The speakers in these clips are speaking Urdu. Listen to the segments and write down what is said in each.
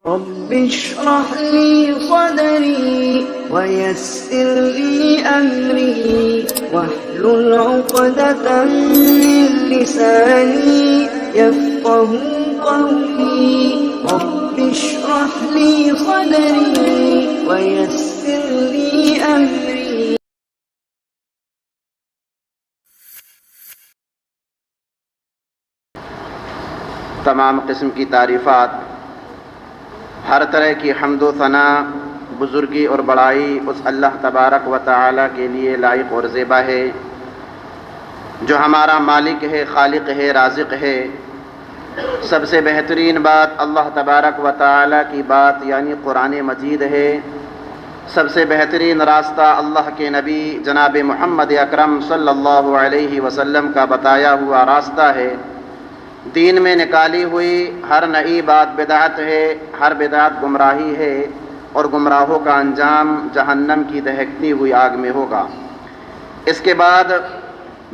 رب اشرح لي صدري ويسر لي أمري واحلل عقدة من لساني يفقه قولي رب اشرح لي صدري ويسر لي أمري. تمام قسم کی تعریفات، ہر طرح کی حمد و ثنا، بزرگی اور بڑائی اس اللہ تبارک و تعالی کے لیے لائق اور زیبا ہے جو ہمارا مالک ہے، خالق ہے، رازق ہے۔ سب سے بہترین بات اللہ تبارک و تعالی کی بات یعنی قرآن مجید ہے۔ سب سے بہترین راستہ اللہ کے نبی جناب محمد اکرم صلی اللہ علیہ وسلم کا بتایا ہوا راستہ ہے۔ دین میں نکالی ہوئی ہر نئی بات بدعت ہے، ہر بدعت گمراہی ہے، اور گمراہوں کا انجام جہنم کی دہکتی ہوئی آگ میں ہوگا۔ اس کے بعد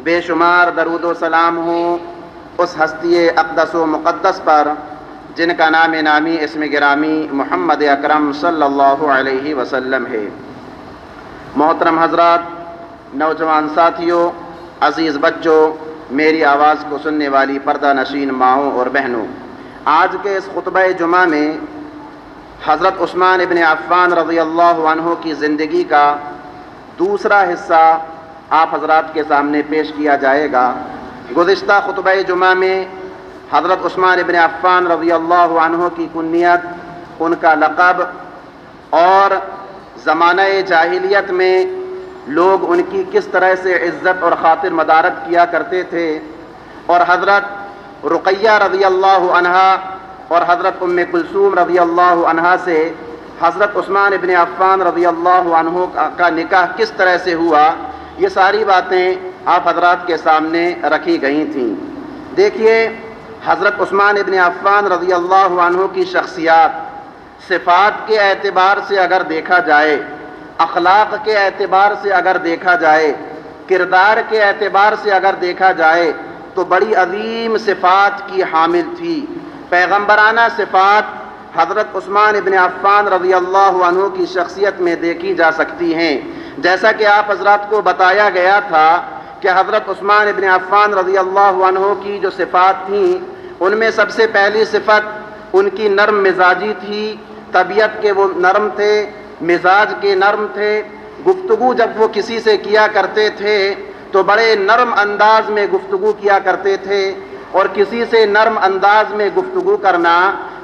بے شمار درود و سلام ہوں اس ہستی اقدس و مقدس پر جن کا نام نامی اسم گرامی محمد اکرم صلی اللہ علیہ وسلم ہے۔ محترم حضرات، نوجوان ساتھیوں، عزیز بچوں، میری آواز کو سننے والی پردہ نشین ماؤں اور بہنوں، آج کے اس خطبہ جمعہ میں حضرت عثمان ابن عفان رضی اللہ عنہ کی زندگی کا دوسرا حصہ آپ حضرات کے سامنے پیش کیا جائے گا۔ گزشتہ خطبہ جمعہ میں حضرت عثمان ابن عفان رضی اللہ عنہ کی کنیت، ان کا لقب اور زمانہ جاہلیت میں لوگ ان کی کس طرح سے عزت اور خاطر مدارت کیا کرتے تھے، اور حضرت رقیہ رضی اللہ عنہا اور حضرت ام کلثوم رضی اللہ عنہا سے حضرت عثمان ابن عفان رضی اللہ عنہ کا نکاح کس طرح سے ہوا، یہ ساری باتیں آپ حضرات کے سامنے رکھی گئی تھیں۔ دیکھیے، حضرت عثمان ابن عفان رضی اللہ عنہ کی شخصیات، صفات کے اعتبار سے اگر دیکھا جائے، اخلاق کے اعتبار سے اگر دیکھا جائے، کردار کے اعتبار سے اگر دیکھا جائے تو بڑی عظیم صفات کی حامل تھی۔ پیغمبرانہ صفات حضرت عثمان ابن عفان رضی اللہ عنہ کی شخصیت میں دیکھی جا سکتی ہیں۔ جیسا کہ آپ حضرات کو بتایا گیا تھا کہ حضرت عثمان ابن عفان رضی اللہ عنہ کی جو صفات تھیں ان میں سب سے پہلی صفت ان کی نرم مزاجی تھی۔ طبیعت کے وہ نرم تھے، مزاج کے نرم تھے، گفتگو جب وہ کسی سے کیا کرتے تھے تو بڑے نرم انداز میں گفتگو کیا کرتے تھے، اور کسی سے نرم انداز میں گفتگو کرنا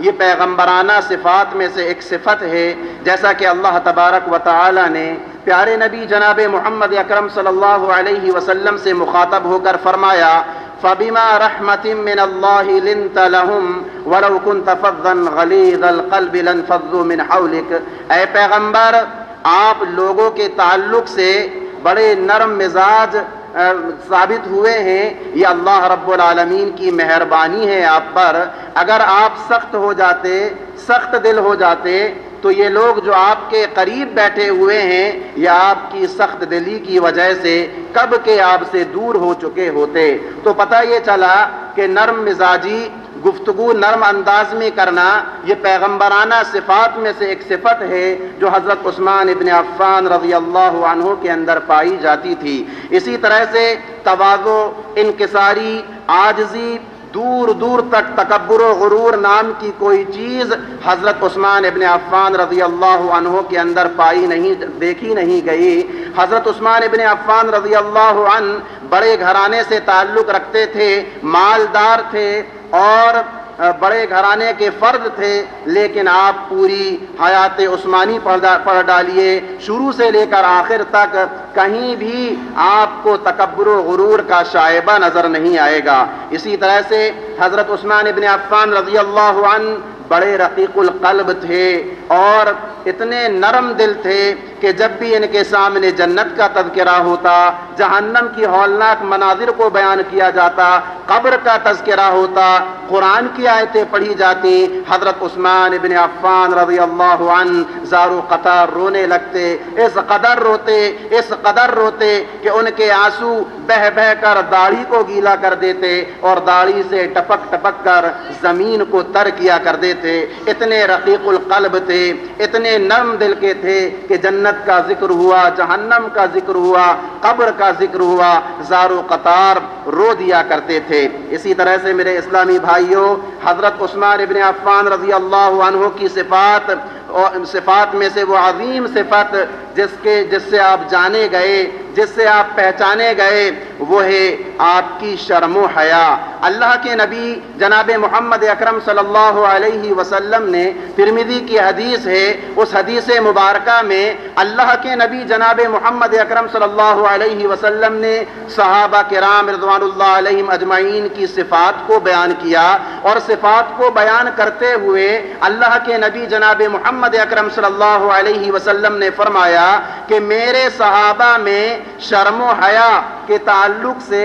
یہ پیغمبرانہ صفات میں سے ایک صفت ہے، جیسا کہ اللہ تبارک و تعالی نے پیارے نبی جناب محمد اکرم صلی اللہ علیہ وسلم سے مخاطب ہو کر فرمایا، فَبِمَا رَحْمَةٍ مِّنَ اللَّهِ لِنْتَ لَهُمْ وَلَوْ كُنْتَ فَظًّا غَلِيظَ الْقَلْبِ لَانفَضُّوا مِنْ حَوْلِكَ۔ اے پیغمبر، آپ لوگوں کے تعلق سے بڑے نرم مزاج ثابت ہوئے ہیں، یہ اللہ رب العالمین کی مہربانی ہے آپ پر۔ اگر آپ سخت ہو جاتے، سخت دل ہو جاتے تو یہ لوگ جو آپ کے قریب بیٹھے ہوئے ہیں یہ آپ کی سخت دلی کی وجہ سے کب کے آپ سے دور ہو چکے ہوتے۔ تو پتہ یہ چلا کہ نرم مزاجی، گفتگو نرم انداز میں کرنا یہ پیغمبرانہ صفات میں سے ایک صفت ہے جو حضرت عثمان ابن عفان رضی اللہ عنہ کے اندر پائی جاتی تھی۔ اسی طرح سے تواضع، انکساری، عاجزی، دور دور تک تکبر و غرور نام کی کوئی چیز حضرت عثمان ابن عفان رضی اللہ عنہ کے اندر دیکھی نہیں گئی۔ حضرت عثمان ابن عفان رضی اللہ عنہ بڑے گھرانے سے تعلق رکھتے تھے، مالدار تھے اور بڑے گھرانے کے فرد تھے، لیکن آپ پوری حیات عثمانی پڑھ ڈالیے، شروع سے لے کر آخر تک کہیں بھی آپ کو تکبر و غرور کا شائبہ نظر نہیں آئے گا۔ اسی طرح سے حضرت عثمان ابن عفان رضی اللہ عنہ بڑے رقیق القلب تھے اور اتنے نرم دل تھے کہ جب بھی ان کے سامنے جنت کا تذکرہ ہوتا، جہنم کی ہولناک مناظر کو بیان کیا جاتا، قبر کا تذکرہ ہوتا، قرآن کی آیتیں پڑھی جاتی، حضرت عثمان ابن عفان رضی اللہ عنہ زارو قطار رونے لگتے، اس قدر روتے کہ ان کے آنسو بہہ بہہ کر داڑھی کو گیلا کر دیتے اور داڑھی سے ٹپک ٹپک کر زمین کو تر کیا کر دیتے۔ اتنے رقیق القلب تھے، اتنے نرم دل کے تھے کہ جنت کا ذکر ہوا، جہنم کا ذکر ہوا، قبر کا ذکر ہوا، زارو قطار رو دیا کرتے تھے۔ اسی طرح سے میرے اسلامی بھائیوں، حضرت عثمان ابن عفان رضی اللہ عنہ کی صفات میں سے وہ عظیم صفت جس سے آپ جانے گئے، جس سے آپ پہچانے گئے، وہ ہے آپ کی شرم و حیا۔ اللہ کے نبی جناب محمد اکرم صلی اللہ علیہ وسلم نے، ترمذی کی حدیث ہے، اس حدیث مبارکہ میں اللہ کے نبی جناب محمد اکرم صلی اللہ علیہ وسلم نے صحابہ کرام رضوان اللہ علیہم اجمعین کی صفات کو بیان کیا، اور صفات کو بیان کرتے ہوئے اللہ کے نبی جناب محمد اکرم صلی اللہ علیہ وسلم نے فرمایا کہ میرے صحابہ میں شرم و حیا کے تعلق سے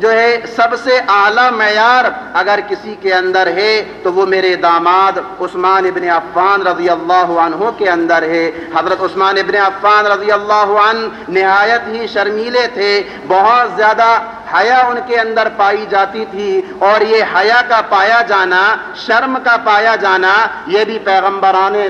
جو ہے سب سے اعلیٰ معیار اگر کسی کے اندر ہے تو وہ میرے داماد عثمان ابن عفان رضی اللہ عنہ کے اندر ہے۔ حضرت عثمان ابن عفان رضی اللہ عنہ نہایت ہی شرمیلے تھے، بہت زیادہ حیا ان کے اندر پائی جاتی تھی، اور یہ حیا کا پایا جانا، شرم کا پایا جانا، یہ بھی پیغمبرانہ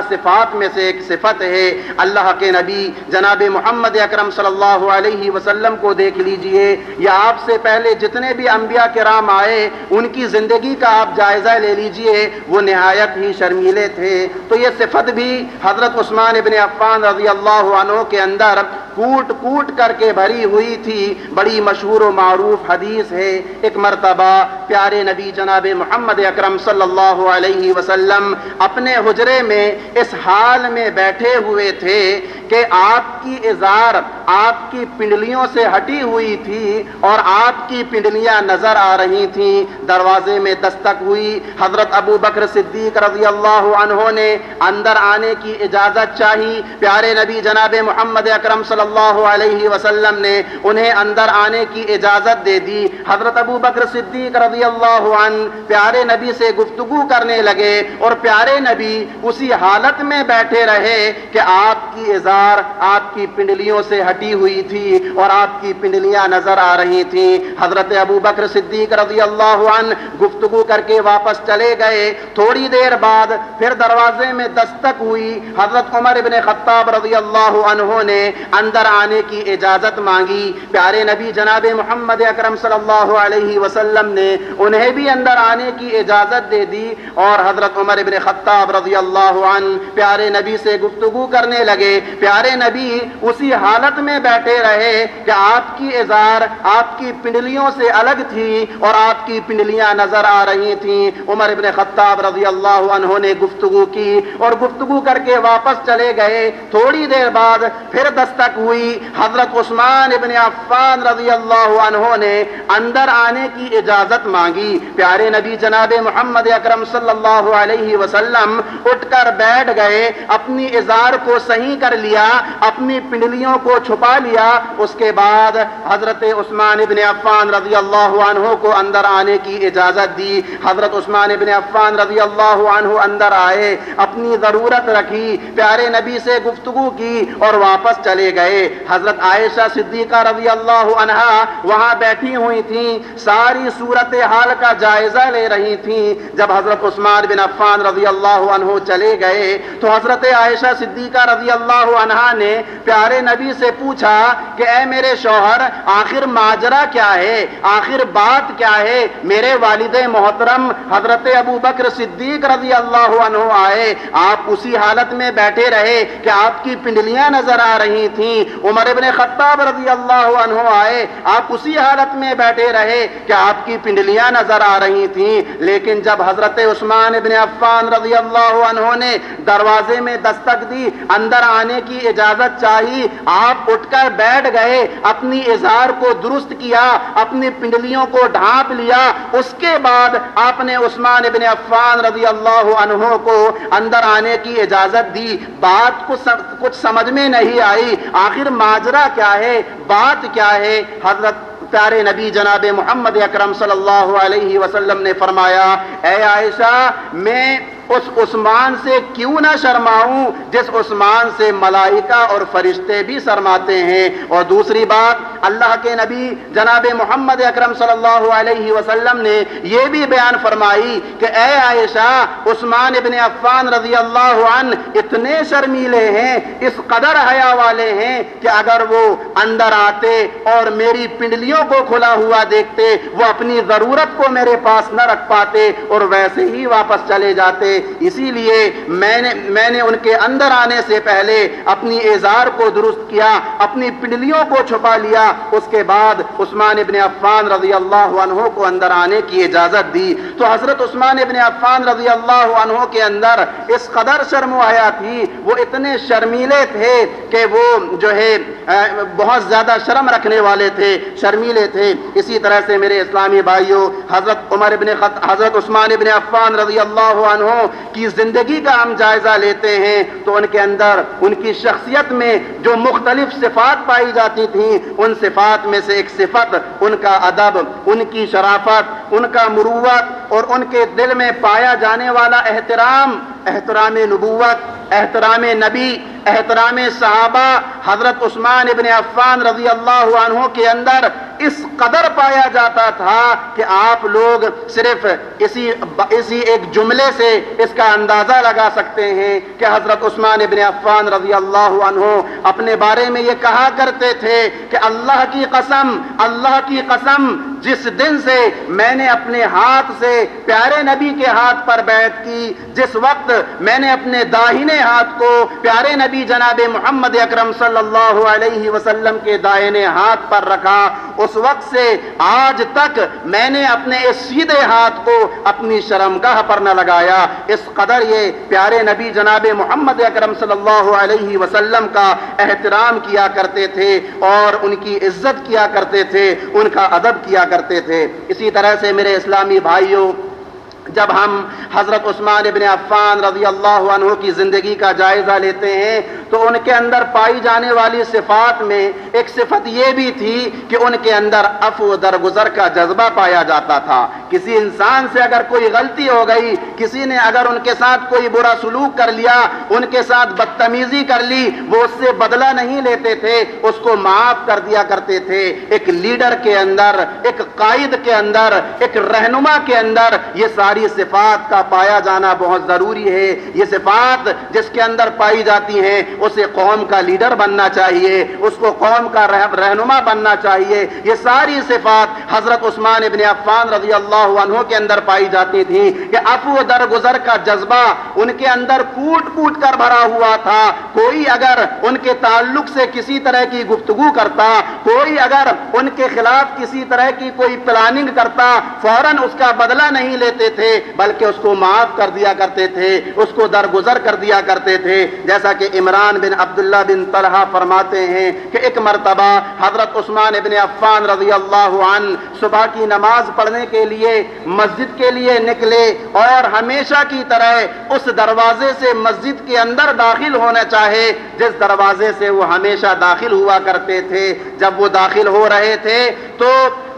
صفات میں سے ایک صفت ہے۔ اللہ کے نبی جناب محمد اکرم صلی اللہ علیہ وسلم کو دیکھ لیجئے، یا آپ سے پہلے جتنے بھی انبیاء کرام آئے ان کی زندگی کا آپ جائزہ لے لیجئے، وہ نہایت ہی شرمیلے تھے۔ تو یہ صفت بھی حضرت عثمان ابن عفان رضی اللہ عنہ کے اندر کوٹ کوٹ کر کے بھری ہوئی تھی۔ بڑی مشہور و معروف حدیث ہے، ایک مرتبہ پیارے نبی جناب محمد اکرم صلی اللہ علیہ وسلم اپنے حجرے میں اس حال میں بیٹھے ہوئے تھے کہ آپ کی ازار آپ کی پنڈلیوں سے ہٹی ہوئی تھی اور آپ کی پنڈلیاں نظر آ رہی تھیں۔ دروازے میں دستک ہوئی، حضرت ابو بکر صدیق رضی اللہ عنہ نے اندر آنے کی اجازت چاہی، پیارے نبی جناب محمد اکرم صلی اللہ علیہ وسلم نے انہیں اندر آنے کی اجازت دے دی۔ حضرت ابو بکر صدیق رضی اللہ عنہ پیارے نبی سے گفتگو کرنے لگے، اور پیارے نبی اسی حالت میں بیٹھے رہے کہ آپ کی ازار آپ کی پنڈلیوں سے ہٹی ہوئی تھی اور آپ کی پنڈلیاں نظر آ رہی تھیں۔ حضرت ابو بکر صدیق رضی اللہ عنہ گفتگو کر کے واپس چلے گئے۔ تھوڑی دیر بعد پھر دروازے میں دستک ہوئی، حضرت عمر ابن خطاب رضی اللہ عنہ نے اندر آنے کی اجازت مانگی۔ پیارے نبی جناب محمد اکرم صلی اللہ علیہ وسلم نے انہیں بھی اندر آنے کی اجازت دے دی، اور حضرت عمر ابن خطاب رضی اللہ عنہ پیارے نبی سے گفتگو کرنے لگے۔ پیارے نبی اسی حالت میں بیٹھے رہے کہ آپ کی ازار آپ کی پنڈلیوں سے الگ تھی اور آپ کی پنڈلیاں نظر آ رہی تھیں۔ عمر ابن خطاب رضی اللہ عنہ نے گفتگو کی اور گفتگو کر کے واپس چلے گئے۔ تھوڑی دیر بعد پھر دستک ہوئی، حضرت عثمان ابن عفان رضی اللہ عنہ نے اندر آنے کی اجازت مانگی۔ پیارے نبی جناب محمد اکرم صلی اللہ علیہ وسلم اٹھ کر بیٹھ گئے، اپنی ازار کو صحیح کر لیا، اپنی پنڈلیوں کو چھپا لیا۔ اس کے بعد حضرت عثمان ابن عفان رضی اللہ عنہ کو اندر آنے کی اجازت دی۔ حضرت عثمان ابن عفان رضی اللہ عنہ اندر آئے، اپنی ضرورت رکھی، پیارے نبی سے گفتگو کی اور واپس چلے گئے۔ حضرت عائشہ صدیقہ رضی اللہ عنہا وہاں بیٹھی ہوئی تھیں، ساری صورتحال کا جائزہ لے رہی تھیں۔ جب حضرت عثمان بن عفان رضی اللہ عنہ چلے گئے تو حضرت عائشہ صدیقہ رضی اللہ عنہا نے پیارے نبی سے پوچھا کہ اے میرے شوہر، آخر ماجرا کیا ہے، آخر بات کیا ہے؟ میرے والد محترم حضرت ابو بکر صدیق رضی اللہ عنہ آئے، آپ اسی حالت میں بیٹھے رہے کہ آپ کی پنڈلیاں نظر آ رہی تھیں۔ عمر ابن خطاب رضی اللہ عنہ آئے، آپ اسی حالت میں بیٹھے رہے کہ آپ کی پنڈلیاں نظر آ رہی تھیں۔ لیکن جب حضرت عثمان ابن عفان رضی اللہ عنہ نے دروازے میں دستک دی، اندر آنے کی کی اجازت چاہی، آپ اٹھ کر بیٹھ گئے، اپنی ازار کو درست کیا، اپنی پنڈلیوں کو ڈھانپ لیا، اس کے بعد آپ نے عثمان ابن عفان رضی اللہ عنہ کو اندر آنے کی اجازت دی۔ بات کو کچھ سمجھ میں نہیں آئی، آخر ماجرا کیا ہے، بات کیا ہے؟ حضرت پیارے نبی جناب محمد اکرم صلی اللہ علیہ وسلم نے فرمایا، اے عائشہ، میں اس عثمان سے کیوں نہ شرماؤں جس عثمان سے ملائکہ اور فرشتے بھی شرماتے ہیں۔ اور دوسری بات، اللہ کے نبی جناب محمد اکرم صلی اللہ علیہ وسلم نے یہ بھی بیان فرمائی کہ اے عائشہ، عثمان ابن عفان رضی اللہ عنہ اتنے شرمیلے ہیں، اس قدر حیا والے ہیں کہ اگر وہ اندر آتے اور میری پنڈلیوں کو کھلا ہوا دیکھتے، وہ اپنی ضرورت کو میرے پاس نہ رکھ پاتے اور ویسے ہی واپس چلے جاتے۔ اسی لیے میں نے ان کے اندر آنے سے پہلے اپنی ازار کو درست کیا، اپنی پنڈلیوں کو چھپا لیا، اس کے بعد عثمان ابن عفان رضی اللہ عنہ کو اندر آنے کی اجازت دی۔ تو حضرت عثمان ابن عفان رضی اللہ عنہ کے اندر اس قدر شرم و حیا تھی، وہ اتنے شرمیلے تھے کہ وہ جو ہے بہت زیادہ شرم رکھنے والے تھے، شرمیلے تھے۔ اسی طرح سے میرے اسلامی بھائیوں، حضرت عثمان ابن عفان رضی اللہ عنہ کی زندگی کا ہم جائزہ لیتے ہیں تو ان کے اندر، ان کی شخصیت میں جو مختلف صفات پائی جاتی تھیں، ان صفات میں سے ایک صفت ان کا ادب، ان کی شرافت، ان کا مروت اور ان کے دل میں پایا جانے والا احترام نبوت، احترام نبی، احترام صحابہ۔ حضرت عثمان ابن عفان رضی اللہ عنہ کے اندر اس قدر پایا جاتا تھا کہ آپ لوگ صرف اسی ایک جملے سے اس کا اندازہ لگا سکتے ہیں کہ حضرت عثمان ابن عفان رضی اللہ عنہ اپنے بارے میں یہ کہا کرتے تھے کہ اللہ کی قسم جس دن سے میں نے اپنے ہاتھ سے پیارے نبی کے ہاتھ پر بیعت کی، جس وقت میں نے اپنے داہنے ہاتھ کو پیارے نبی جناب محمد اکرم صلی اللہ علیہ وسلم کے دائنے ہاتھ پر رکھا، اس وقت سے آج تک میں نے اپنے اس سیدھے ہاتھ کو اپنی شرمگاہ پر نہ لگایا۔ اس قدر یہ پیارے نبی جناب محمد اکرم صلی اللہ علیہ وسلم کا احترام کیا کرتے تھے اور ان کی عزت کیا کرتے تھے، ان کا ادب کیا کرتے تھے۔ اسی طرح سے میرے اسلامی بھائیوں، جب ہم حضرت عثمان ابن عفان رضی اللہ عنہ کی زندگی کا جائزہ لیتے ہیں تو ان کے اندر پائی جانے والی صفات میں ایک صفت یہ بھی تھی کہ ان کے اندر عفو درگزر کا جذبہ پایا جاتا تھا۔ کسی انسان سے اگر کوئی غلطی ہو گئی، کسی نے اگر ان کے ساتھ کوئی برا سلوک کر لیا، ان کے ساتھ بدتمیزی کر لی، وہ اس سے بدلہ نہیں لیتے تھے، اس کو معاف کر دیا کرتے تھے۔ ایک لیڈر کے اندر، ایک قائد کے اندر، ایک رہنما کے اندر یہ ساری صفات کا پایا جانا بہت ضروری ہے۔ یہ صفات جس کے اندر پائی جاتی ہیں اسے قوم کا لیڈر بننا چاہیے، اس کو قوم کا رہنما بننا چاہیے۔ یہ ساری صفات حضرت عثمان ابن عفان رضی اللہ عنہ کے اندر پائی جاتی تھیں کہ عفو درگزر کا جذبہ ان کے اندر کوٹ کوٹ کر بھرا ہوا تھا۔ کوئی اگر ان کے تعلق سے کسی طرح کی گفتگو کرتا، کوئی اگر ان کے خلاف کسی طرح کی کوئی پلاننگ کرتا، فوراً اس کا بدلہ نہیں لیتے تھے بلکہ اس کو معاف کر دیا کرتے تھے، اس کو درگزر کر دیا کرتے تھے۔ جیسا کہ عمران بن عبداللہ بن طلحہ فرماتے ہیں کہ ایک مرتبہ حضرت عثمان ابن عفان رضی اللہ عنہ صبح کی نماز پڑھنے کے لیے مسجد کے لیے نکلے اور ہمیشہ کی طرح اس دروازے سے مسجد کے اندر داخل ہونا چاہے جس دروازے سے وہ ہمیشہ داخل ہوا کرتے تھے۔ جب وہ داخل ہو رہے تھے تو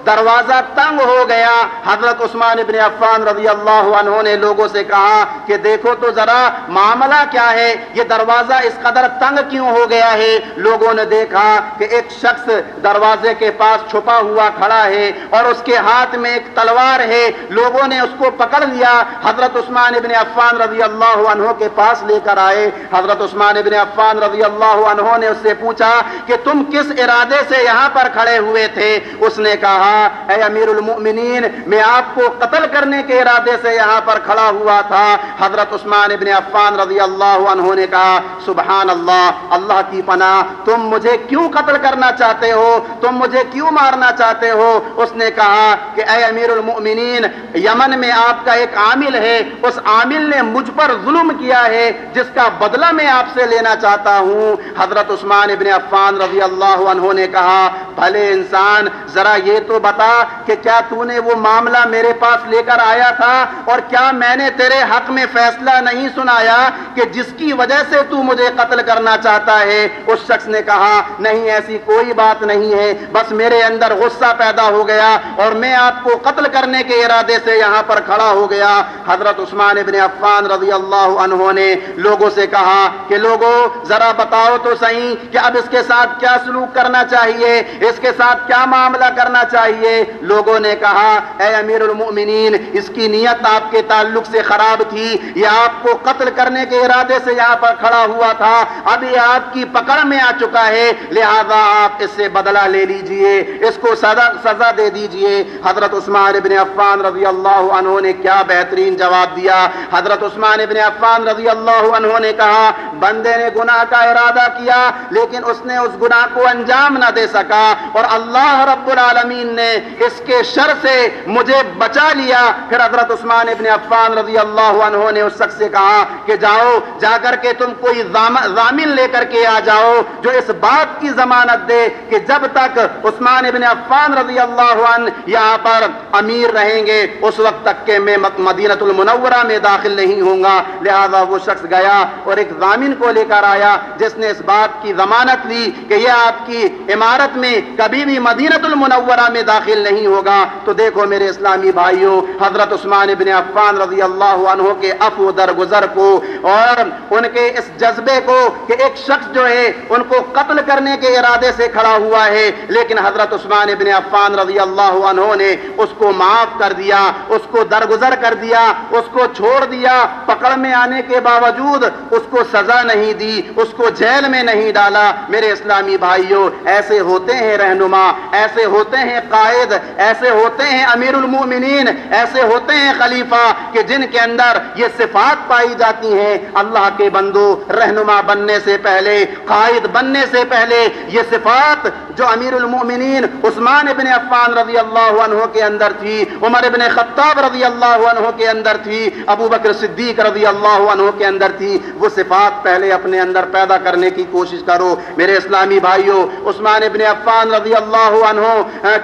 دروازہ تنگ ہو گیا۔ حضرت عثمان ابن عفان رضی اللہ عنہ نے لوگوں سے کہا کہ دیکھو تو ذرا معاملہ کیا ہے، یہ دروازہ اس قدر تنگ کیوں ہو گیا ہے؟ لوگوں نے دیکھا کہ ایک شخص دروازے کے پاس چھپا ہوا کھڑا ہے اور اس کے ہاتھ میں ایک تلوار ہے۔ لوگوں نے اس کو پکڑ لیا، حضرت عثمان ابن عفان رضی اللہ عنہ کے پاس لے کر آئے۔ حضرت عثمان ابن عفان رضی اللہ عنہ نے اس سے پوچھا کہ تم کس ارادے سے یہاں پر کھڑے ہوئے تھے؟ اس نے کہا کہا اے امیر المؤمنین میں آپ کو قتل کرنے کے ارادے سے یہاں پر کھڑا ہوا تھا۔ حضرت عثمان ابن عفان رضی اللہ عنہ نے کہا سبحان اللہ، اللہ کی پناہ، تم مجھے کیوں قتل کرنا چاہتے ہو، تم مجھے کیوں مارنا چاہتے ہو؟ اس نے کہا کہ اے امیر المؤمنین، یمن میں آپ کا ایک عامل ہے، اس عامل نے مجھ پر ظلم کیا ہے جس کا بدلہ میں آپ سے لینا چاہتا ہوں۔ حضرت عثمان ابن عفان رضی اللہ عنہ نے کہا بھلے انسان، ذرا یہ تو بتا کہ کیا تو نے وہ معاملہ میرے پاس لے کر آیا تھا، اور کیا میں نے تیرے حق میں فیصلہ نہیں سنایا کہ جس کی وجہ سے تو مجھے قتل کرنا چاہتا ہے؟ اس شخص نے کہا نہیں، ایسی کوئی بات نہیں ہے، بس میرے اندر غصہ پیدا ہو گیا اور میں آپ کو قتل کرنے کے ارادے سے یہاں پر کھڑا ہو گیا۔ حضرت عثمان ابن عفان رضی اللہ عنہ نے لوگوں سے کہا کہ لوگوں ذرا بتاؤ تو صحیح کہ اب اس کے ساتھ کیا سلوک کرنا چاہیے، اس کے ساتھ کیا معاملہ کرنا چاہیے؟ لوگوں نے کہا اے امیر المؤمنین، اس کی نیت آپ کے تعلق سے خراب تھی، یہ آپ کو قتل کرنے کے ارادے سے یہاں پر کھڑا ہوا تھا، اب یہ آپ کی پکڑ میں آ چکا ہے، لہذا آپ اس سے بدلہ لے لیجئے، اس کو سزا دے دیجئے۔ حضرت عثمان ابن عفان رضی اللہ عنہ نے کیا بہترین جواب دیا۔ حضرت عثمان ابن عفان رضی اللہ عنہ نے کہا بندے نے گناہ کا ارادہ کیا لیکن اس نے اس گناہ کو انجام نہ دے سکا، اور اللہ رب العالمین نے اس کے شر سے مجھے بچا لیا۔ پھر حضرت عثمان ابن عفان رضی اللہ عنہ نے اس شخص سے کہا کہ جاؤ، جا کر کے تم کوئی ضامن لے کر کے آ جاؤ جو اس بات کی ضمانت دے کہ جب تک عثمان ابن عفان رضی اللہ عنہ یہاں پر امیر رہیں گے اس وقت تک کہ میں مدینہ المنورہ میں داخل نہیں ہوں گا۔ لہذا وہ شخص گیا اور ایک ضامن کو لے کر آیا جس نے اس بات کی ضمانت لی کہ یہ آپ کی عمارت میں کبھی بھی مدینہ المنورہ میں داخل نہیں ہوگا۔ تو دیکھو میرے اسلامی بھائیوں، حضرت عثمان ابن عفان رضی اللہ عنہ کے عفو درگزر کو اور ان کے اس جذبے کو کہ ایک شخص جو ہے ان کو قتل کرنے کے ارادے سے کھڑا ہوا ہے، لیکن حضرت عثمان ابن عفان رضی اللہ عنہ نے اس کو معاف کر دیا، اس کو درگزر کر دیا، اس کو چھوڑ دیا، پکڑ میں آنے کے باوجود اس کو سزا نہیں دی، اس کو جیل میں نہیں ڈالا۔ میرے اسلامی بھائیوں، ایسے ہوتے ہیں رہنما، ایسے ہوتے ہیں قائد، ایسے ہوتے ہیں امیر المؤمنین، ایسے ہوتے ہیں خلیفہ کہ جن کے اندر یہ صفات پائی جاتی ہیں۔ اللہ کے بندو، رہنما بننے سے پہلے، قائد بننے سے پہلے یہ صفات جو امیر المؤمنین عثمان ابن عفان رضی اللہ عنہ کے اندر تھی، عمر ابن خطاب رضی اللہ عنہ کے اندر تھی، ابو بکر صدیق رضی اللہ عنہ کے اندر تھی، وہ صفات پہلے اپنے اندر پیدا کرنے کی کوشش کرو۔ میرے اسلامی بھائیوں، عثمان ابن عفان رضی اللہ عنہ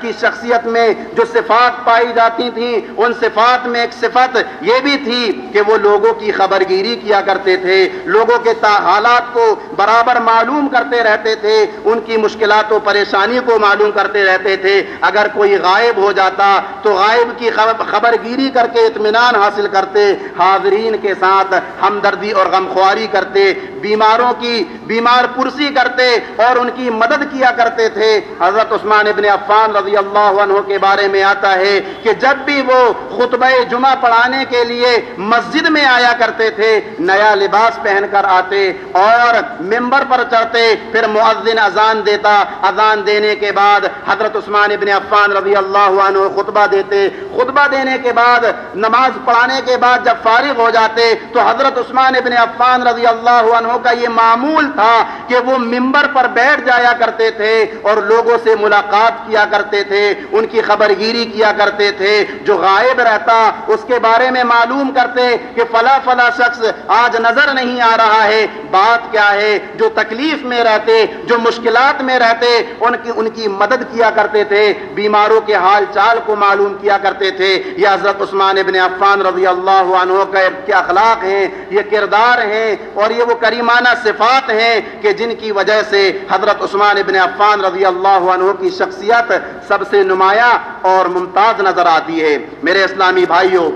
کی شخصیت میں جو صفات پائی جاتی تھیں، ان صفات میں ایک صفت یہ بھی تھی کہ وہ لوگوں کی خبرگیری کیا کرتے تھے، لوگوں کے حالات کو برابر معلوم کرتے رہتے تھے، ان کی مشکلات و پریشانی کو معلوم کرتے رہتے تھے۔ اگر کوئی غائب ہو جاتا تو غائب کی خبرگیری کر کے اطمینان حاصل کرتے، حاضرین کے ساتھ ہمدردی اور غمخواری کرتے، بیماروں کی بیمار پرسی کرتے اور ان کی مدد کیا کرتے تھے۔ حضرت عثمان ابن عفان رضی اللہ عنہ کے بارے میں آتا ہے کہ جب بھی وہ خطبہ جمعہ پڑھانے کے لیے مسجد میں آیا کرتے تھے، نیا لباس پہن کر آتے اور ممبر پر چڑھتے، پھر مؤذن اذان دیتا، اذان دینے کے بعد حضرت عثمان ابن عفان رضی اللہ عنہ خطبہ دیتے، خطبہ دینے کے بعد نماز پڑھانے کے بعد جب فارغ ہو جاتے تو حضرت عثمان ابن عفان رضی اللہ عنہ کا یہ معمول تھا کہ وہ ممبر پر بیٹھ جایا کرتے تھے اور لوگوں سے ملاقات کیا کرتے تھے، ان کی خبرگیری کیا کرتے تھے، جو غائب رہتا اس کے بارے میں معلوم کرتے کہ فلاں فلاں شخص آج نظر نہیں آ رہا ہے، بات کیا ہے، جو تکلیف میں رہتے، جو مشکلات میں رہتے ان کی مدد کیا کرتے تھے، بیماروں کے حال چال کو معلوم کیا کرتے تھے۔ یہ حضرت عثمان ابن عفان رضی اللہ عنہ کا کیا اخلاق ہیں، یہ کردار ہیں اور یہ وہ کریمانہ صفات ہیں کہ جن کی وجہ سے حضرت عثمان ابن عفان رضی اللہ عنہ کی شخصیت سب سے نمایاں اور ممتاز نظر آتی ہے۔ میرے اسلامی بھائیوں،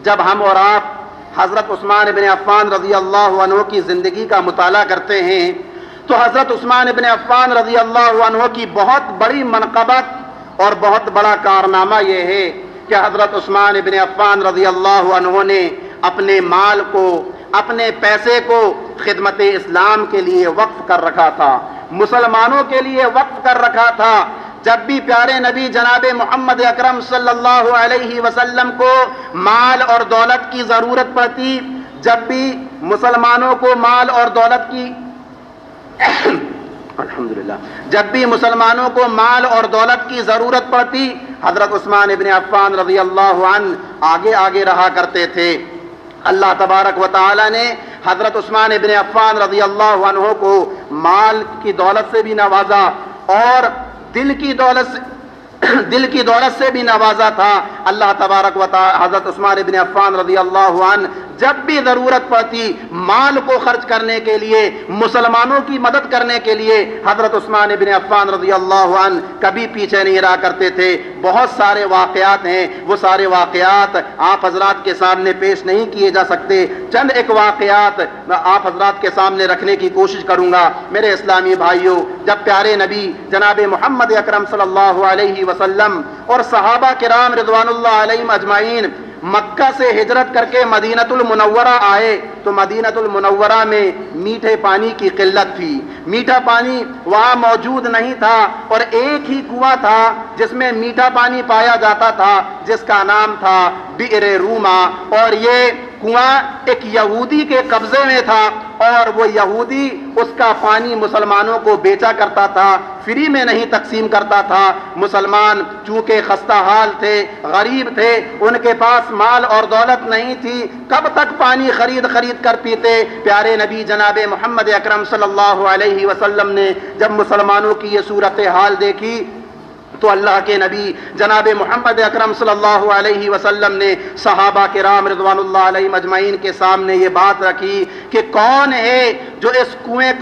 جب ہم اور آپ حضرت عثمان ابن عفان رضی اللہ عنہ کی زندگی کا مطالعہ کرتے ہیں تو حضرت عثمان ابن عفان رضی اللہ عنہ کی بہت بڑی منقبت اور بہت بڑا کارنامہ یہ ہے کہ حضرت عثمان ابن عفان رضی اللہ عنہ نے اپنے مال کو، اپنے پیسے کو خدمت اسلام کے لیے وقف کر رکھا تھا، مسلمانوں کے لیے وقف کر رکھا تھا۔ جب بھی پیارے نبی جناب محمد اکرم صلی اللہ علیہ وسلم کو مال اور دولت کی ضرورت پڑتی، جب بھی مسلمانوں کو مال اور دولت کی الحمدللہ جب بھی مسلمانوں کو مال اور دولت کی ضرورت پڑتی، حضرت عثمان ابن عفان رضی اللہ عنہ آگے آگے رہا کرتے تھے۔ اللہ تبارک و تعالی نے حضرت عثمان ابن عفان رضی اللہ عنہ کو مال کی دولت سے بھی نوازا اور دل کی دولت سے بھی نوازا تھا۔ اللہ تبارک و تعالی حضرت عثمان ابن عفان رضی اللہ عنہ جب بھی ضرورت پڑتی مال کو خرچ کرنے کے لیے، مسلمانوں کی مدد کرنے کے لیے، حضرت عثمان ابن عفان رضی اللہ عنہ کبھی پیچھے نہیں رہا کرتے تھے۔ بہت سارے واقعات ہیں، وہ سارے واقعات آپ حضرات کے سامنے پیش نہیں کیے جا سکتے۔ چند ایک واقعات میں آپ حضرات کے سامنے رکھنے کی کوشش کروں گا۔ میرے اسلامی بھائیوں، جب پیارے نبی جناب محمد اکرم صلی اللہ علیہ وسلم اور صحابہ کرام رضوان اللہ علیہم اجمعین مکہ سے ہجرت کر کے مدینۃ المنورہ آئے تو مدینۃ المنورہ میں میٹھے پانی کی قلت تھی، میٹھا پانی وہاں موجود نہیں تھا، اور ایک ہی کنواں تھا جس میں میٹھا پانی پایا جاتا تھا، جس کا نام تھا بئر روما، اور یہ کنواں ایک یہودی کے قبضے میں تھا، اور وہ یہودی اس کا پانی مسلمانوں کو بیچا کرتا تھا، فری میں نہیں تقسیم کرتا تھا۔ مسلمان چونکہ خستہ حال تھے، غریب تھے، ان کے پاس مال اور دولت نہیں تھی، کب تک پانی خرید کر پیتے؟ پیارے نبی جناب محمد اکرم صلی اللہ علیہ وسلم نے جب مسلمانوں کی یہ صورتحال دیکھی تو اللہ کے نبی جناب محمد اکرم صلی اللہ علیہ وسلم نے صحابہ کرام رضوان اللہ علیہم اجمعین کے سامنے یہ بات رکھی کہ کون ہے جو اس کنویں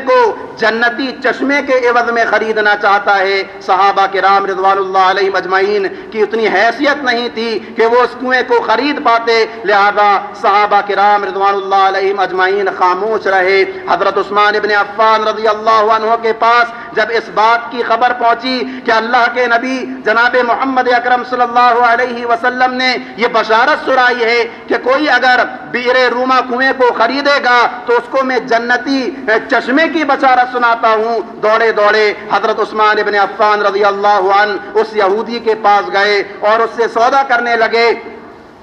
کو جنتی چشمے کے عوض میں خریدنا چاہتا ہے؟ صحابہ کرام رضوان اللہ علیہم اجمعین کی اتنی حیثیت نہیں تھی کہ وہ اس کنویں کو خرید پاتے، لہذا صحابہ کرام رضوان اللہ علیہم اجمعین خاموش رہے۔ حضرت عثمان ابن عفان رضی اللہ عنہ کے پاس جب اس بات کی خبر پہنچی کہ اللہ کے نبی جناب محمد اکرم صلی اللہ علیہ وسلم نے یہ بشارت سنائی ہے کہ کوئی اگر بئر روما کنویں کو خریدے گا تو اس کو میں جنتی چشمے کی بشارت سناتا ہوں، دوڑے دوڑے حضرت عثمان ابن عفان رضی اللہ عنہ اس یہودی کے پاس گئے اور اس سے سودا کرنے لگے،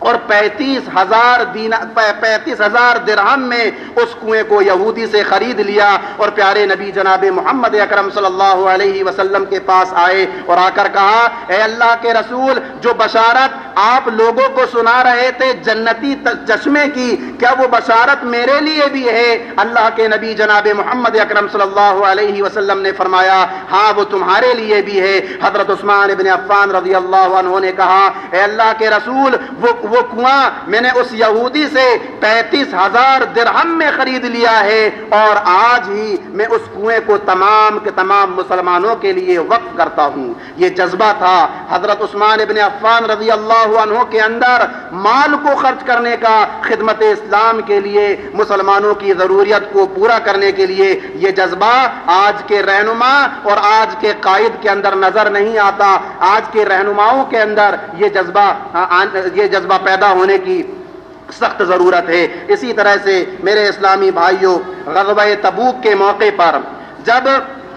اور 35,000 درہم میں اس کنویں کو یہودی سے خرید لیا، اور پیارے نبی جناب محمد اکرم صلی اللہ علیہ وسلم کے پاس آئے اور آ کر کہا، اے اللہ کے رسول، جو بشارت آپ لوگوں کو سنا رہے تھے جنتی چشمے کی، کیا وہ بشارت میرے لیے بھی ہے؟ اللہ کے نبی جناب محمد اکرم صلی اللہ علیہ وسلم نے فرمایا، ہاں وہ تمہارے لیے بھی ہے۔ حضرت عثمان ابن عفان رضی اللہ عنہ نے کہا، اے اللہ کے رسول، وہ کنواں میں نے اس یہودی سے 35,000 درہم میں خرید لیا ہے، اور آج ہی میں اس کنویں کو تمام کے تمام مسلمانوں کے لیے وقف کرتا ہوں۔ یہ جذبہ تھا حضرت عثمان ابن عفان رضی اللہ عنہ کے اندر، مال کو خرچ کرنے کا، خدمت اسلام کے لیے، مسلمانوں کی ضروریت کو پورا کرنے کے لیے۔ یہ جذبہ آج کے رہنما اور آج کے قائد کے اندر نظر نہیں آتا۔ آج کے رہنماؤں کے اندر یہ جذبہ پیدا ہونے کی سخت ضرورت ہے۔ اسی طرح سے میرے اسلامی بھائیوں، غزوہ تبوک کے موقع پر جب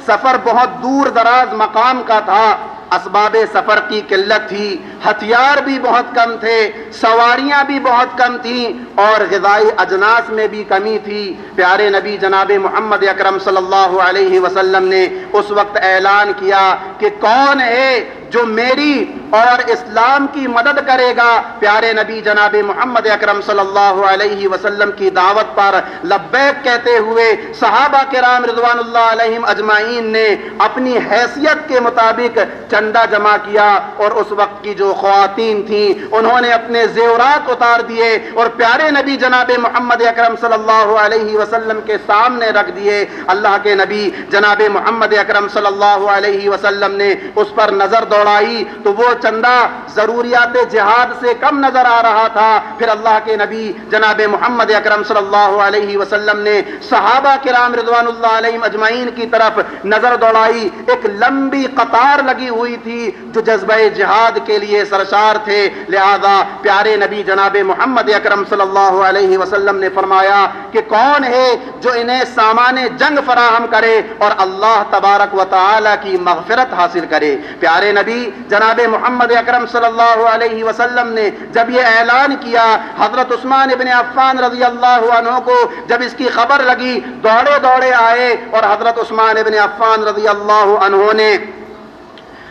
سفر بہت دور دراز مقام کا تھا، اسباب سفر کی قلت تھی، ہتھیار بھی بہت کم تھے، سواریاں بھی بہت کم تھیں، اور غذائی اجناس میں بھی کمی تھی، پیارے نبی جناب محمد اکرم صلی اللہ علیہ وسلم نے اس وقت اعلان کیا کہ کون ہے جو میری اور اسلام کی مدد کرے گا؟ پیارے نبی جناب محمد اکرم صلی اللہ علیہ وسلم کی دعوت پر لبیک کہتے ہوئے صحابہ کرام رضوان اللہ علیہم اجمعین نے اپنی حیثیت کے مطابق چندہ جمع کیا، اور اس وقت کی جو خواتین تھیں انہوں نے اپنے زیورات اتار دیے اور پیارے نبی جناب محمد اکرم صلی اللہ علیہ وسلم کے سامنے رکھ دیے۔ اللہ کے نبی جناب محمد اکرم صلی اللہ علیہ وسلم نے اس پر نظر دوڑائی تو وہ چندہ ضروریات جہاد سے کم نظر آ رہا تھا، پھر اللہ کے نبی جناب محمد اکرم صلی اللہ علیہ وسلم نے صحابہ کرام رضوان اللہ علیہم اجمعین کی طرف نظر دوڑائی۔ ایک لمبی قطار لگی ہوئی تھی جو جذبہ جہاد کے لیے سرشار تھے، لہذا پیارے نبی جناب محمد اکرم صلی اللہ علیہ وسلم نے فرمایا کہ کون ہے جو انہیں سامان جنگ فراہم کرے اور اللہ تبارک و تعالی کی مغفرت حاصل کرے۔ پیارے نبی جناب محمد اکرم صلی اللہ علیہ وسلم نے جب یہ اعلان کیا، حضرت عثمان ابن عفان رضی اللہ عنہ کو جب اس کی خبر لگی، دوڑے دوڑے آئے اور حضرت عثمان ابن عفان رضی اللہ عنہ نے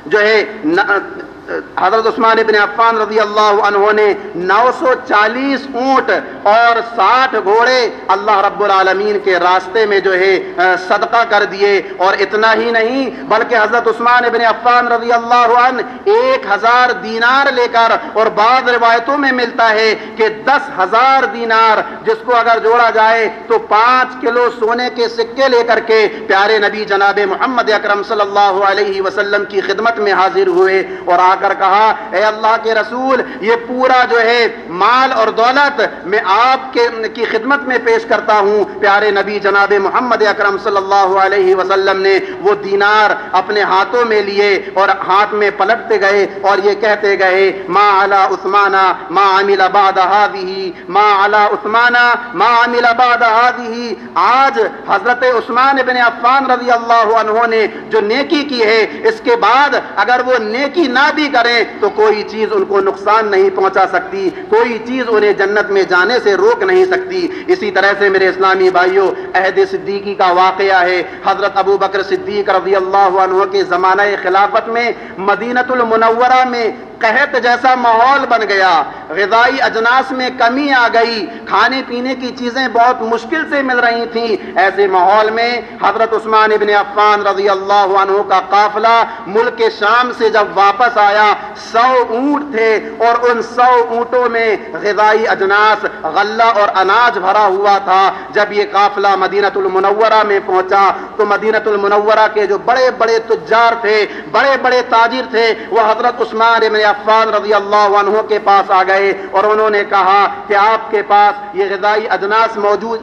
جو ہے حضرت عثمان ابن عفان رضی اللہ عنہ نے 940 اونٹ اور 60 گھوڑے اللہ رب العالمین کے راستے میں جو ہے صدقہ کر دیے۔ اور اتنا ہی نہیں بلکہ حضرت عثمان ابن عفان رضی اللہ عنہ 1000 دینار لے کر، اور بعض روایتوں میں ملتا ہے کہ 10,000 دینار، جس کو اگر جوڑا جائے تو 5 کلو سونے کے سکے لے کر کے پیارے نبی جناب محمد اکرم صلی اللہ علیہ وسلم کی خدمت میں حاضر ہوئے اور آ کر کہا، اے اللہ کے رسول، یہ پورا جو ہے مال اور دولت میں آپ کی خدمت میں پیش کرتا ہوں۔ پیارے نبی جناب محمد اکرم صلی اللہ علیہ وسلم نے وہ دینار اپنے ہاتھوں میں لیے اور ہاتھ میں پلٹتے گئے اور یہ کہتے گئے، ما علی عثمان ما عمل بعد هذه، ما علی عثمان ما عمل بعد هذه۔ آج حضرت عثمان ابن عفان رضی اللہ عنہ نے جو نیکی کی ہے، اس کے بعد اگر وہ نیکی نہ بھی کریں تو کوئی چیز ان کو نقصان نہیں پہنچا سکتی، کوئی چیز انہیں جنت میں جانے سے روک نہیں سکتی۔ اسی طرح سے میرے اسلامی بھائیوں، عہد صدیقی کا واقعہ ہے۔ حضرت ابو بکر صدیق رضی اللہ عنہ کے زمانہ خلافت میں مدینۃ المنورہ میں قحط جیسا ماحول بن گیا، غذائی اجناس میں کمی آ گئی، کھانے پینے کی چیزیں بہت مشکل سے مل رہی تھیں۔ ایسے ماحول میں حضرت عثمان ابن عفان رضی اللہ عنہ کا قافلہ ملک شام سے جب واپس آیا، 100 اونٹ تھے اور ان 100 اونٹوں میں غذائی اجناس، غلہ اور اناج بھرا ہوا تھا۔ جب یہ قافلہ مدینۃ المنورہ میں پہنچا تو مدینۃ المنورہ کے جو بڑے بڑے تجار تھے، بڑے بڑے تاجر تھے، وہ حضرت عثمان ابن عفان رضی اللہ عنہ کے پاس آ گئے اور انہوں نے کہا کہ آپ کے پاس یہ غذائی اجناس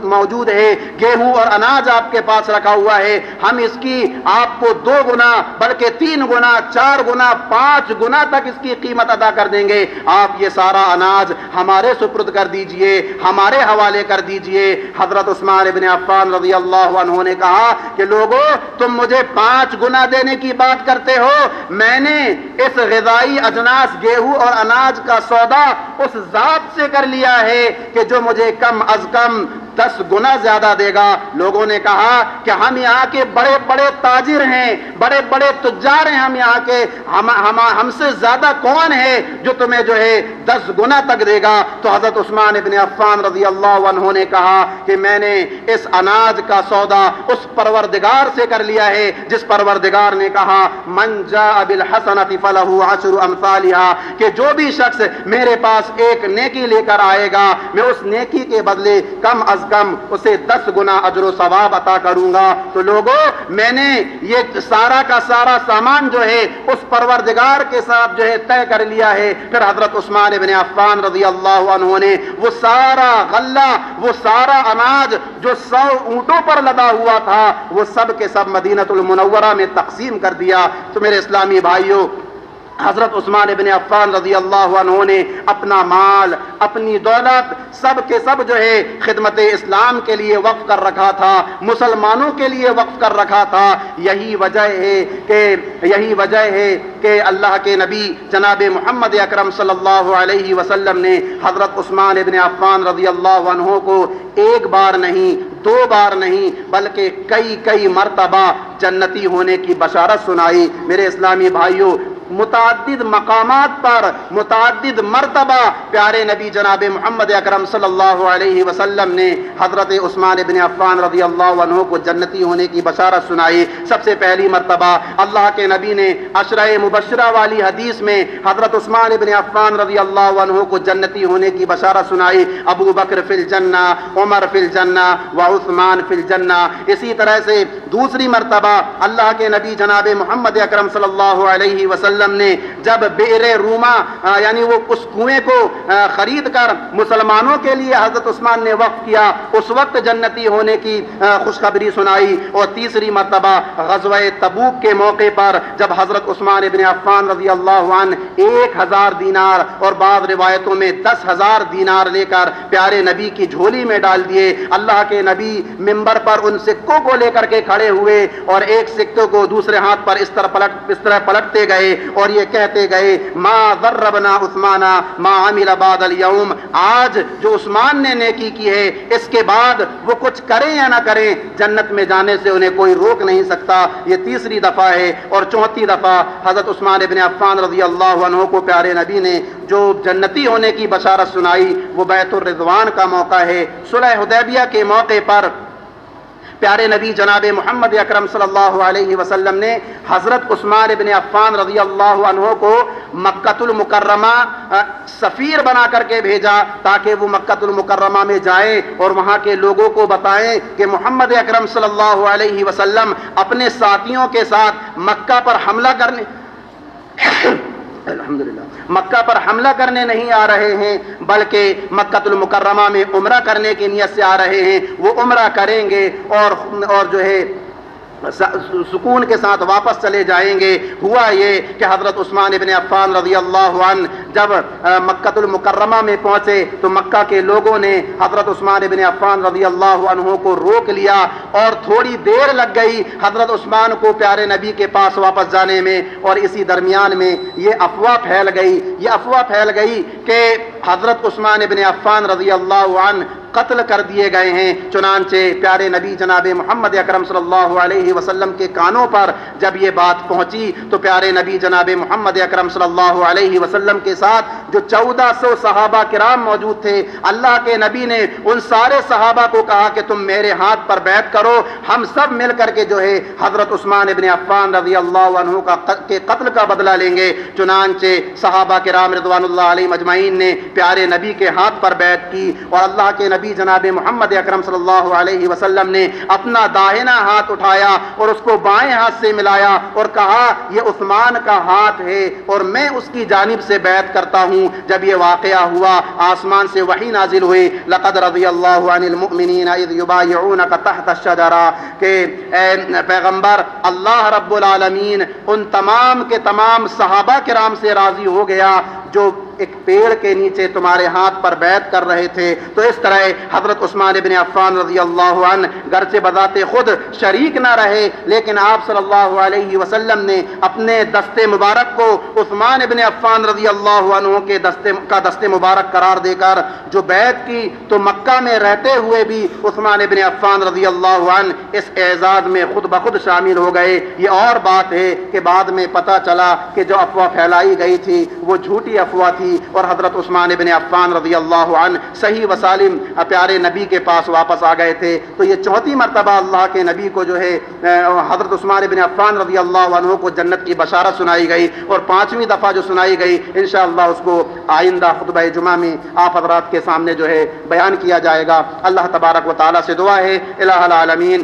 موجود ہے، گیہوں اور اناج آپ کے پاس رکھا ہوا ہے، ہم اس کی آپ کو 2 گنا بلکہ 3 گنا 4 گنا 5 گنا تک اس کی قیمت ادا کر دیں گے، آپ یہ سارا اناج ہمارے سپرد کر دیجئے، ہمارے حوالے کر دیجئے۔ حضرت عثمان ابن عفان رضی اللہ عنہ نے کہا کہ لوگوں، تم مجھے 5 گنا دینے کی بات کرتے ہو، میں نے اس غذائی اجناس گیہوں اور اناج کا سودا اس ذات سے کر لیا ہے کہ جو مجھے کم از کم 10 گنا زیادہ دے گا۔ لوگوں نے کہا کہ ہم یہاں کے بڑے بڑے تاجر ہیں، بڑے بڑے تجار ہیں، ہم یہاں کے، ہم سے زیادہ کون ہے جو تمہیں جو ہے 10 گنا تک دے گا؟ تو حضرت عثمان ابن عفان رضی اللہ عنہ نے کہا کہ میں نے اس اناج کا سودا اس پروردگار سے کر لیا ہے جس پروردگار نے کہا، من جاء بالحسنۃ فلہ 10 امثالها، کہ جو بھی شخص میرے پاس ایک نیکی لے کر آئے گا، میں اس نیکی کے بدلے کم از کم اسے 10 گنا اجر و ثواب عطا کروں گا۔ تو لوگوں، میں نے یہ سارا کا سارا سامان جو ہے اس پروردگار کے ساتھ جو ہے طے کر لیا ہے۔ پھر حضرت عثمان ابن عفان رضی اللہ عنہ نے وہ سارا غلہ، وہ سارا اناج جو 100 اونٹوں پر لدا ہوا تھا، وہ سب کے سب مدینۃ المنورہ میں تقسیم کر دیا۔ تو میرے اسلامی بھائیوں، حضرت عثمان ابن عفان رضی اللہ عنہ نے اپنا مال، اپنی دولت سب کے سب جو ہے خدمت اسلام کے لیے وقف کر رکھا تھا، مسلمانوں کے لیے وقف کر رکھا تھا۔ یہی وجہ ہے کہ اللہ کے نبی جناب محمد اکرم صلی اللہ علیہ وسلم نے حضرت عثمان ابن عفان رضی اللہ عنہ کو 1 بار نہیں، 2 بار نہیں، بلکہ کئی مرتبہ جنتی ہونے کی بشارت سنائی۔ میرے اسلامی بھائیوں، متعدد مقامات پر متعدد مرتبہ پیارے نبی جناب محمد اکرم صلی اللہ علیہ وسلم نے حضرت عثمان ابن عفان رضی اللہ عنہ کو جنتی ہونے کی بشارت سنائی۔ سب سے پہلی مرتبہ اللہ کے نبی نے عشرہ مبشرہ والی حدیث میں حضرت عثمان ابن عفان رضی اللہ عنہ کو جنتی ہونے کی بشارت سنائی، ابو بکر فی الجنہ، عمر فی الجنہ و عثمان فی الجنہ۔ اسی طرح سے دوسری مرتبہ اللہ کے نبی جناب محمد اکرم صلی اللہ علیہ وسلم وسلم نے جب بئر روما یعنی وہ اس کنویں کو خرید کر مسلمانوں کے لیے حضرت عثمان نے وقف کیا، اس وقت جنتی ہونے کی خوشخبری سنائی۔ اور تیسری مرتبہ غزوہ تبوک کے موقع پر جب حضرت عثمان ابن عفان رضی اللہ عنہ 1000 دینار اور بعض روایتوں میں 10,000 دینار لے کر پیارے نبی کی جھولی میں ڈال دیے، اللہ کے نبی منبر پر ان سکوں کو لے کر کے کھڑے ہوئے اور ایک سکے کو دوسرے ہاتھ پر اس طرح پلٹتے گئے اور یہ کہتے گئے ما ضربنا عثمان ما عمل بعد اليوم، آج جو عثمان نے نیکی کی ہے اس کے بعد وہ کچھ کریں یا نہ کریں جنت میں جانے سے انہیں کوئی روک نہیں سکتا۔ یہ تیسری دفعہ ہے۔ اور چوتھی دفعہ حضرت عثمان ابن عفان رضی اللہ عنہ کو پیارے نبی نے جو جنتی ہونے کی بشارت سنائی وہ بیعت الرضوان کا موقع ہے۔ صلح حدیبیہ کے موقع پر پیارے نبی جناب محمد اکرم صلی اللہ علیہ وسلم نے حضرت عثمان ابن عفان رضی اللہ عنہ کو مکۃ المکرمہ سفیر بنا کر کے بھیجا تاکہ وہ مکۃ المکرمہ میں جائیں اور وہاں کے لوگوں کو بتائیں کہ محمد اکرم صلی اللہ علیہ وسلم اپنے ساتھیوں کے ساتھ مکہ پر حملہ کرنے الحمدللہ مکہ پر حملہ کرنے نہیں آ رہے ہیں بلکہ مکۃ المکرمہ میں عمرہ کرنے کی نیت سے آ رہے ہیں۔ وہ عمرہ کریں گے اور جو ہے سکون کے ساتھ واپس چلے جائیں گے۔ ہوا یہ کہ حضرت عثمان ابن عفان رضی اللہ عنہ جب مکۃ المکرمہ میں پہنچے تو مکہ کے لوگوں نے حضرت عثمان ابن عفان رضی اللہ عنہ کو روک لیا اور تھوڑی دیر لگ گئی حضرت عثمان کو پیارے نبی کے پاس واپس جانے میں۔ اور اسی درمیان میں یہ افواہ پھیل گئی کہ حضرت عثمان ابن عفان رضی اللہ عنہ قتل کر دیے گئے ہیں۔ چنانچہ پیارے نبی جناب محمد اکرم صلی اللہ علیہ وسلم کے کانوں پر جب یہ بات پہنچی تو پیارے نبی جناب محمد اکرم صلی اللہ علیہ وسلم کے ساتھ جو 1400 صحابہ کرام موجود تھے، اللہ کے نبی نے ان سارے صحابہ کو کہا کہ تم میرے ہاتھ پر بیعت کرو، ہم سب مل کر کے جو ہے حضرت عثمان ابن عفان رضی اللہ عنہ کے قتل کا بدلہ لیں گے۔ چنانچہ صحابہ کرام رضوان اللہ علیہم اجمعین نے پیارے نبی کے ہاتھ پر بیعت کی اور اللہ کے نبی جناب محمد اکرم صلی اللہ علیہ وسلم نے اپنا داہنا ہاتھ اٹھایا اور اس کو بائیں ہاتھ سے ملایا اور کہا یہ عثمان کا ہاتھ ہے اور میں اس کی جانب سے بیعت کرتا ہوں۔ جب یہ واقعہ ہوا آسمان سے وحی نازل ہوئی لقد رضی اللہ عن المؤمنین اذ یبایعونک تحت الشجرہ کہ اے پیغمبر اللہ رب العالمین ان تمام کے تمام صحابہ کرام سے راضی ہو گیا جو ایک پیڑ کے نیچے تمہارے ہاتھ پر بیعت کر رہے تھے۔ تو اس طرح حضرت عثمان ابن عفان رضی اللہ عنہ گرچہ بذات خود شریک نہ رہے لیکن آپ صلی اللہ علیہ وسلم نے اپنے دست مبارک کو عثمان ابن عفان رضی اللہ عنہ کے دست مبارک قرار دے کر جو بیعت کی تو مکہ میں رہتے ہوئے بھی عثمان ابن عفان رضی اللہ عنہ اس اعزاز میں خود بخود شامل ہو گئے۔ یہ اور بات ہے کہ بعد میں پتہ چلا کہ جو افواہ پھیلائی گئی تھی وہ جھوٹی افواہ تھی اور حضرت عثمان ابن عفان رضی اللہ عنہ صحیح وسالم پیارے نبی کے پاس واپس آ گئے تھے۔ تو یہ چوتھی مرتبہ اللہ کے نبی کو جو ہے حضرت عثمان ابن عفان رضی اللہ عنہ کو جنت کی بشارت سنائی گئی اور 5ویں دفعہ جو سنائی گئی انشاءاللہ اس کو آئندہ خطبہ جمعہ میں آپ حضرات کے سامنے جو ہے بیان کیا جائے گا۔ اللہ تبارک و تعالیٰ سے دعا ہے الہ العالمین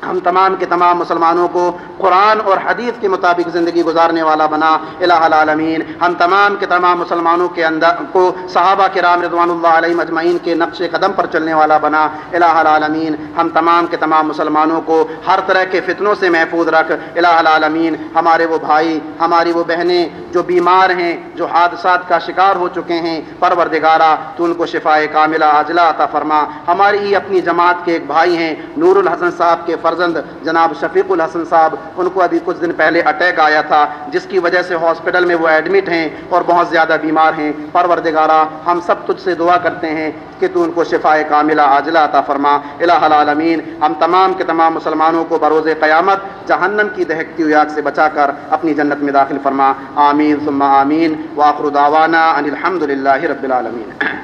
ہم تمام کے تمام مسلمانوں کو قرآن اور حدیث کے مطابق زندگی گزارنے والا بنا۔ الہ العالمین ہم تمام کے تمام مسلمانوں کے اندر کو صحابہ کرام رضوان اللہ علیہم اجمعین کے نقش قدم پر چلنے والا بنا۔ الہ العالمین ہم تمام کے تمام مسلمانوں کو ہر طرح کے فتنوں سے محفوظ رکھ۔ الہ العالمین ہمارے وہ بھائی ہماری وہ بہنیں جو بیمار ہیں جو حادثات کا شکار ہو چکے ہیں پروردگارہ تو ان کو شفائے کاملہ عاجلہ عطا فرما۔ ہماری ہی اپنی جماعت کے ایک بھائی ہیں نور الحسن صاحب کے فرزند جناب شفیق الحسن صاحب، ان کو ابھی کچھ دن پہلے اٹیک آیا تھا جس کی وجہ سے ہاسپٹل میں وہ ایڈمٹ ہیں اور بہت زیادہ بیمار ہیں۔ پروردگارہ ہم سب تجھ سے دعا کرتے ہیں کہ تو ان کو شفائے کاملہ عاجلہ عطا فرما۔ الہ العالمین ہم تمام کے تمام مسلمانوں کو بروز قیامت جہنم کی دہکتی ہوئی آگ سے بچا کر اپنی جنت میں داخل فرما۔ آمین ثم آمین وآخر دعوانا ان الحمد للہ رب العالمین۔